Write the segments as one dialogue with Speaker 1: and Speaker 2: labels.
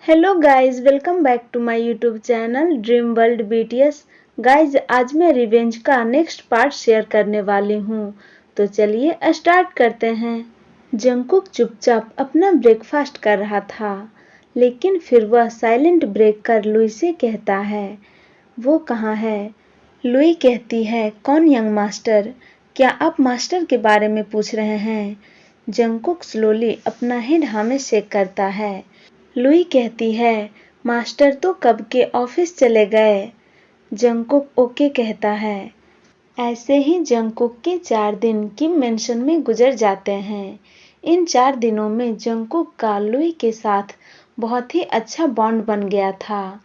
Speaker 1: Hello guys, welcome back to my YouTube channel dream world BTS. Guys, आज मैं revenge का next part share करने वाली हूँ, तो चलिए स्टार्ट करते हैं। जंगकुक चुपचाप अपना ब्रेकफास्ट कर रहा था, लेकिन फिर वह साइलेंट ब्रेक कर लुई से कहता है, वो कहाँ है? लुई कहती है, कौन यंग मास्टर? क्या आप मास्टर के बारे में पूछ रहे हैं? जंगकुक स्लोली अपना हेड हाँ में शेक करता है। लुई कहती है, मास्टर तो कब के ऑफिस चले गए। जंगकुक ओके कहता है। ऐसे ही जंगकुक के 4 दिन किम मेंशन में गुजर जाते हैं। इन 4 दिनों में जंगकुक का लुई के साथ बहुत ही अच्छा बॉन्ड बन गया था,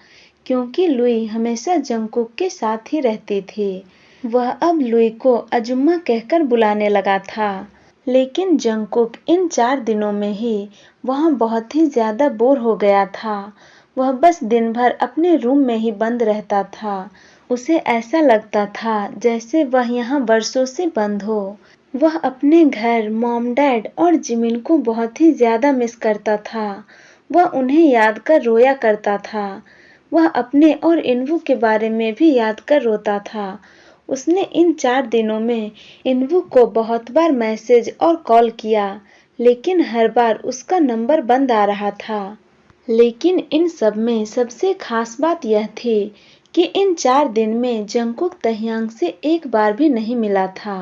Speaker 1: क्योंकि लुई हमेशा जंगकुक के साथ ही रहती थी। वह अब लुई को अजुम्मा कहकर बुलाने लगा था। लेकिन जंगकुक इन 4 दिनों में ही वहाँ बहुत ही ज्यादा बोर हो गया था। वह बस दिन भर अपने रूम में ही बंद रहता था। उसे ऐसा लगता था जैसे वह यहाँ वर्षों से बंद हो। वह अपने घर, मॉम, डैड और जिमिन को बहुत ही ज्यादा मिस करता था। वह उन्हें याद कर रोया करता था। वह अपने और इन्वू के बारे में भी याद कर रोता था। उसने इन 4 दिनों में इन्वू को बहुत बार मैसेज और कॉल किया, लेकिन हर बार उसका नंबर बंद आ रहा था। लेकिन इन सब में सबसे खास बात यह थी कि इन 4 दिन में जंगकुक तह्यांग से एक बार भी नहीं मिला था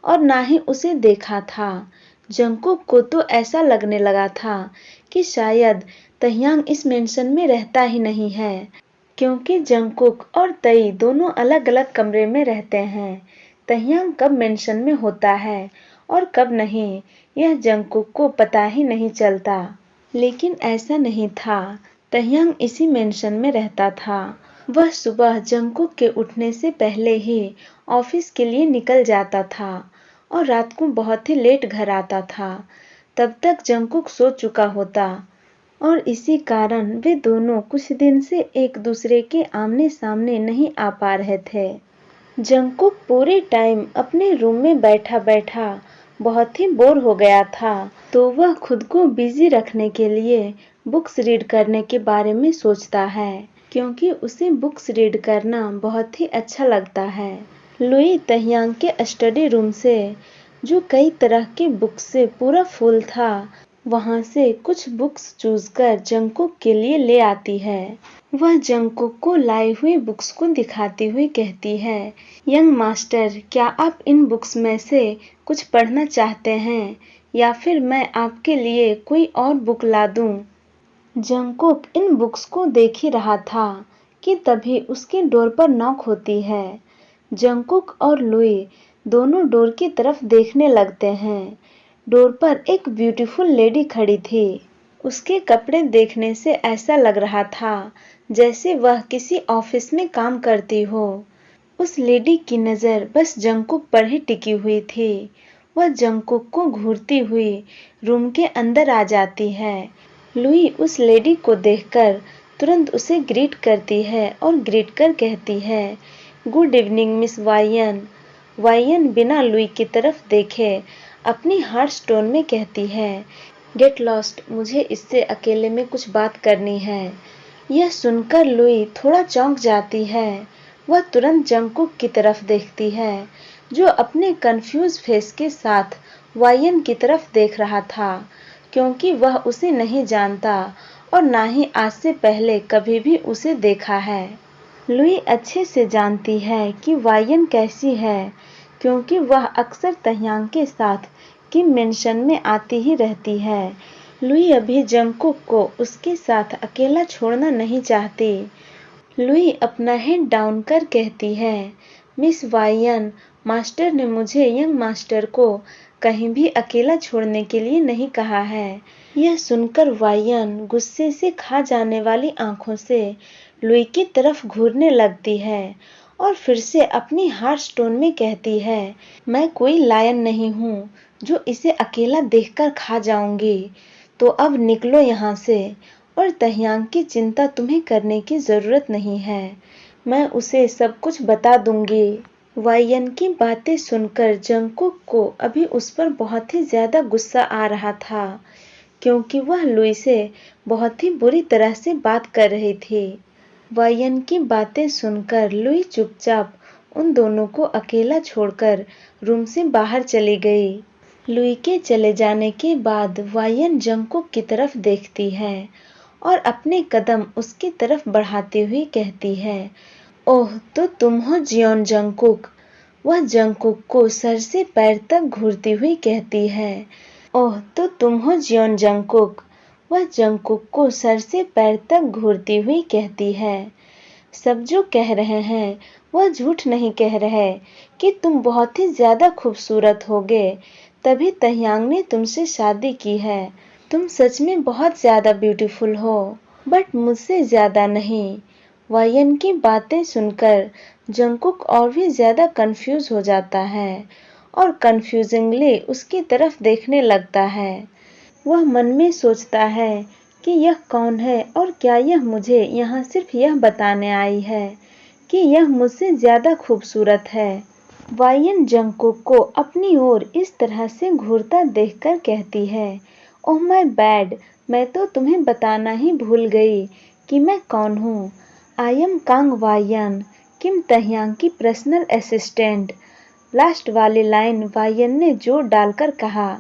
Speaker 1: और ना ही उसे देखा था। जंगकुक को तो ऐसा लगने लगा था कि शायद तह्यांग इस मेंशन में रहता ही नहीं है, क्योंकि जंगकुक और तई दोनों अलग-अलग कमरे में रहते हैं। तह्यांग कब मेंशन में होता है और कब नहीं, यह जंगकुक को पता ही नहीं चलता। लेकिन ऐसा नहीं था, तह्यांग इसी मेंशन में रहता था। वह सुबह जंगकुक के उठने से पहले ही ऑफिस के लिए निकल जाता था और रात को बहुत ही लेट घर आता था। तब तक जंगकुक सो चुका होता और इसी कारण वे दोनों कुछ दिन से एक दूसरे के आमने सामने नहीं आ पा रहे थे। जंगकुक पूरे टाइम अपने रूम में बैठा बैठा बहुत ही बोर हो गया था, तो वह खुद को बिजी रखने के लिए बुक्स रीड करने के बारे में सोचता है, क्योंकि उसे बुक्स रीड करना बहुत ही अच्छा लगता है। लुई तह्यांग के स्टडी रूम से, जो कई तरह के बुक्स से पूरा फुल था, वहां से कुछ बुक्स चूज कर जंगकुक के लिए ले आती है। वह जंगकुक को लाई हुई बुक्स को दिखाती हुई कहती है, यंग मास्टर, क्या आप इन बुक्स में से कुछ पढ़ना चाहते हैं या फिर मैं आपके लिए कोई और बुक ला दूं? जंगकुक इन बुक्स को देख ही रहा था कि तभी उसके डोर पर नॉक होती है। जंगकुक और लुई दोनों डोर की तरफ देखने लगते हैं। डोर पर एक ब्यूटीफुल लेडी खड़ी थी। उसके कपड़े देखने से ऐसा लग रहा था जैसे वह किसी ऑफिस में काम करती हो। उस लेडी की नजर बस जंगकुक पर ही टिकी हुई थी। वह जंगकुक को घूरती हुई रूम के अंदर आ जाती है। लुई उस लेडी को देखकर तुरंत उसे ग्रीट करती है और ग्रीट कर कहती है, गुड इवनिंग मिस वायन। वायन बिना लुई की तरफ देखे अपनी हार्श टोन में कहती है, गेट लॉस्ट, मुझे इससे अकेले में कुछ बात करनी है। यह सुनकर लुई थोड़ा चौंक जाती है। वह तुरंत जंगकुक की तरफ देखती है, जो अपने कंफ्यूज फेस के साथ वायन की तरफ देख रहा था, क्योंकि वह उसे नहीं जानता और ना ही आज से पहले कभी भी उसे देखा है। लुई अच्छे से जानती है कि वायन कैसी है, क्योंकि वह अक्सर तह्यांग के साथ किम मेंशन में आती ही रहती है। लुई अभी जंगकुक को उसके साथ अकेला छोड़ना नहीं चाहती। लुई अपना हेड डाउन कर कहती है, मिस वायन, मास्टर ने मुझे यंग मास्टर को कहीं भी अकेला छोड़ने के लिए नहीं कहा है। यह सुनकर वायन गुस्से से खा जाने वाली आंखों से लुई की तरफ घूरने लगती है और फिर से अपनी हार्श टोन में कहती है, मैं कोई लायन नहीं हूँ जो इसे अकेला देखकर खा जाऊंगी। तो अब निकलो यहाँ से और तह्यांग की चिंता तुम्हें करने की जरूरत नहीं है। मैं उसे सब कुछ बता दूंगी। वायन की बातें सुनकर जंगकुक को अभी उस पर बहुत ही ज्यादा गुस्सा आ रहा था, क्योंकि वह लुई से बहुत ही बुरी तरह से बात कर रही थी। वायन की बातें सुनकर लुई चुपचाप उन दोनों को अकेला छोड़कर रूम से बाहर चली गई। लुई के चले जाने के बाद वायन जंगकुक की तरफ देखती है और अपने कदम उसकी तरफ बढ़ाती हुई कहती है, ओह तो तुम हो जियोन जंगकुक। वह जंगकुक को सर से पैर तक घूरती हुई कहती है, ओह तो तुम हो जियोन जंगकुक। वह जंगकुक को सर से पैर तक घूरती हुई कहती है, सब जो कह रहे हैं वह झूठ नहीं कह रहे कि तुम बहुत ही ज्यादा खूबसूरत होगे, तभी तह्यांग ने तुमसे शादी की है। तुम सच में बहुत ज्यादा ब्यूटीफुल हो, बट मुझसे ज्यादा नहीं। वायन की बातें सुनकर जंगकुक और भी ज्यादा कंफ्यूज हो जाता है और कंफ्यूजिंगली उसकी तरफ देखने लगता है। वह मन में सोचता है कि यह कौन है और क्या यह मुझे यहाँ सिर्फ यह बताने आई है कि यह मुझसे ज्यादा खूबसूरत है। वायन जंगकुक को अपनी ओर इस तरह से घूरता देखकर कहती है, ओह माय बैड, मैं तो तुम्हें बताना ही भूल गई कि मैं कौन हूँ। आई एम कांग वायन, किम तह्यांग की पर्सनल असिस्टेंट। लास्ट वाली लाइन वायन ने जोर डालकर कहा।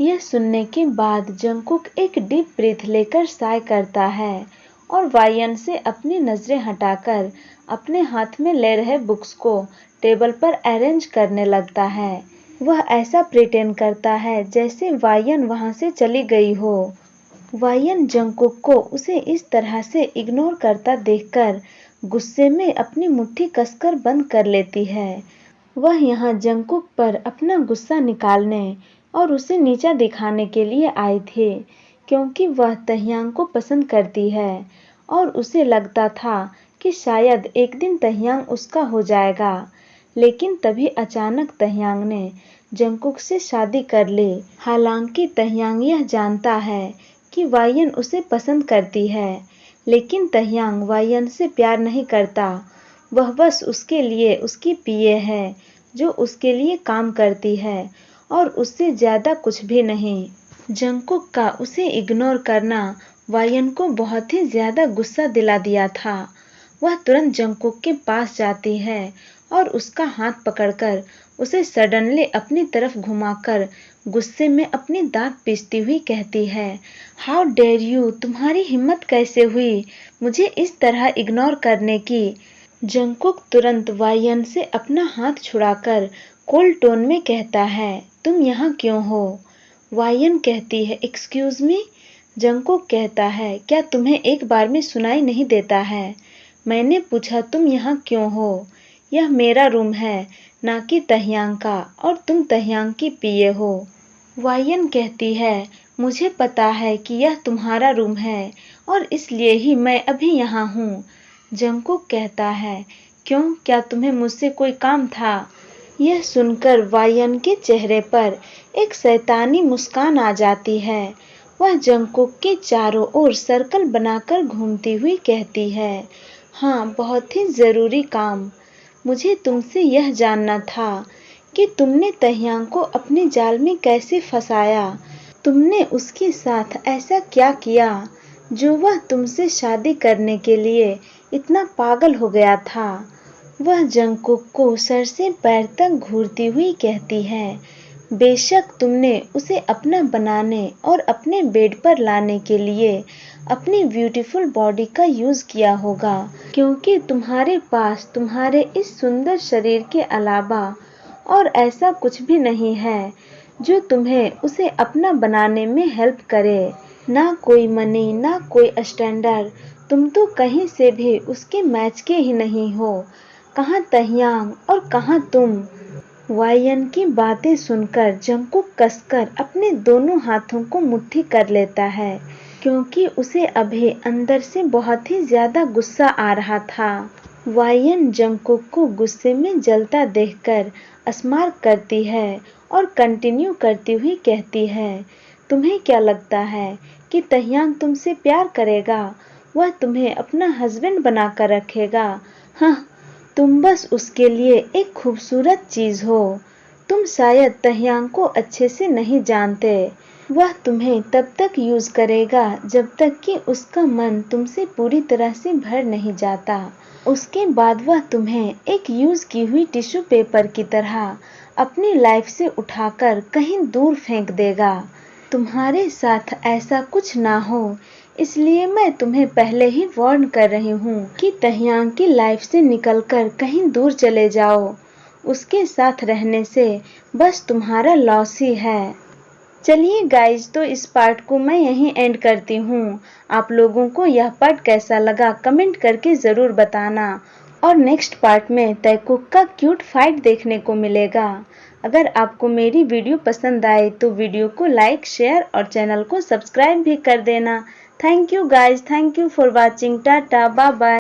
Speaker 1: यह सुनने के बाद जंगकुक एक डीप ब्रीथ लेकर साय करता है और वायन से अपनी नजरें हटाकर अपने हाथ में ले रहे बुक्स को टेबल पर अरेंज करने लगता है। वह ऐसा प्रिटेंड करता है जैसे वायन वहां से चली गई हो। वायन जंगकुक को उसे इस तरह से इग्नोर करता देखकर गुस्से में अपनी मुट्ठी कसकर बंद कर लेती है। वह यहाँ जंगकुक पर अपना गुस्सा निकालने और उसे नीचा दिखाने के लिए आई थी, क्योंकि वह तह्यांग को पसंद करती है और उसे लगता था कि शायद एक दिन तह्यांग उसका हो जाएगा। लेकिन तभी अचानक तह्यांग ने जंगकुक से शादी कर ली। हालांकि तह्यांग यह जानता है कि वायन उसे पसंद करती है, लेकिन तह्यांग वायन से प्यार नहीं करता। वह बस उसके लिए उसकी पीए है जो उसके लिए काम करती है और उससे ज्यादा कुछ भी नहीं। जंगकुक का उसे इग्नोर करना वायन को बहुत ही ज्यादा गुस्सा दिला दिया था। वह तुरंत जंगकुक के पास जाती है और उसका हाथ पकड़कर उसे सडनली अपनी तरफ घुमाकर गुस्से में अपनी दांत पीसती हुई कहती है, हाउ डेयर यू, तुम्हारी हिम्मत कैसे हुई मुझे इस तरह इग्नोर करने की। जंगकुक तुरंत वायन से अपना हाथ छुड़ाकर कोल्ड टोन में कहता है, तुम यहाँ क्यों हो। वायन कहती है, एक्सक्यूज मी। जंगकुक कहता है, क्या तुम्हें एक बार में सुनाई नहीं देता है। मैंने पूछा तुम यहाँ क्यों हो। यह मेरा रूम है, ना कि तह्यांग का, और तुम तह्यांग की पीए हो। वायन कहती है, मुझे पता है कि यह तुम्हारा रूम है और इसलिए ही मैं अभी यहाँ हूँ। जंगकुक कहता है, क्यों, क्या तुम्हें मुझसे कोई काम था। यह सुनकर वायन के चेहरे पर एक शैतानी मुस्कान आ जाती है। वह जंगकुक के चारों ओर सर्कल बनाकर घूमती हुई कहती है, हाँ, बहुत ही जरूरी काम। मुझे तुमसे यह जानना था कि तुमने तह्यांग को अपने जाल में कैसे फंसाया। तुमने उसके साथ ऐसा क्या किया जो वह तुमसे शादी करने के लिए इतना पागल हो गया था। वह जंगकुक को सर से पैर तक घूरती हुई कहती है, बेशक तुमने उसे अपना बनाने और अपने बेड पर लाने के लिए अपनी ब्यूटीफुल बॉडी का यूज किया होगा, क्योंकि तुम्हारे पास तुम्हारे इस सुंदर शरीर के अलावा और ऐसा कुछ भी नहीं है जो तुम्हें उसे अपना बनाने में हेल्प करे। ना कोई मनी, ना कोई स्टैंडर्ड, तुम तो कहीं से भी उसके मैच के ही नहीं हो। कहाँ तह्यांग और कहाँ तुम। वायन की बातें सुनकर जंगकुक कसकर अपने दोनों हाथों को मुट्ठी कर लेता है, क्योंकि उसे अभी अंदर से बहुत ही ज्यादा गुस्सा आ रहा था। वायन जंगकुक को गुस्से में जलता देखकर स्मार्ट करती है और कंटिन्यू करती हुई कहती है, तुम्हें क्या लगता है कि तह्यांग तुमसे प्यार करेगा। वह तुम्हें अपना हस्बैंड बनाकर रखेगा। हाँ, तुम बस उसके लिए एक खूबसूरत चीज हो। तुम शायद तह्यांग को अच्छे से नहीं जानते। वह तुम्हें तब तक यूज करेगा जब तक कि उसका मन तुमसे पूरी तरह से भर नहीं जाता। उसके बाद वह तुम्हें एक यूज की हुई टिश्यू पेपर की तरह अपनी लाइफ से उठाकर कहीं दूर फेंक देगा। तुम्हारे साथ ऐसा कुछ ना हो, इसलिए मैं तुम्हें पहले ही वार्न कर रही हूँ कि तहियांग की लाइफ से निकलकर कहीं दूर चले जाओ। उसके साथ रहने से बस तुम्हारा लॉस ही है। चलिए गाइज, तो इस पार्ट को मैं यहीं एंड करती हूँ। आप लोगों को यह पार्ट कैसा लगा कमेंट करके ज़रूर बताना। और नेक्स्ट पार्ट में तैकुक का क्यूट फाइट देखने को मिलेगा। अगर आपको मेरी वीडियो पसंद आए तो वीडियो को लाइक, शेयर और चैनल को सब्सक्राइब भी कर देना। Thank you guys, thank you for watching. Tata, bye bye.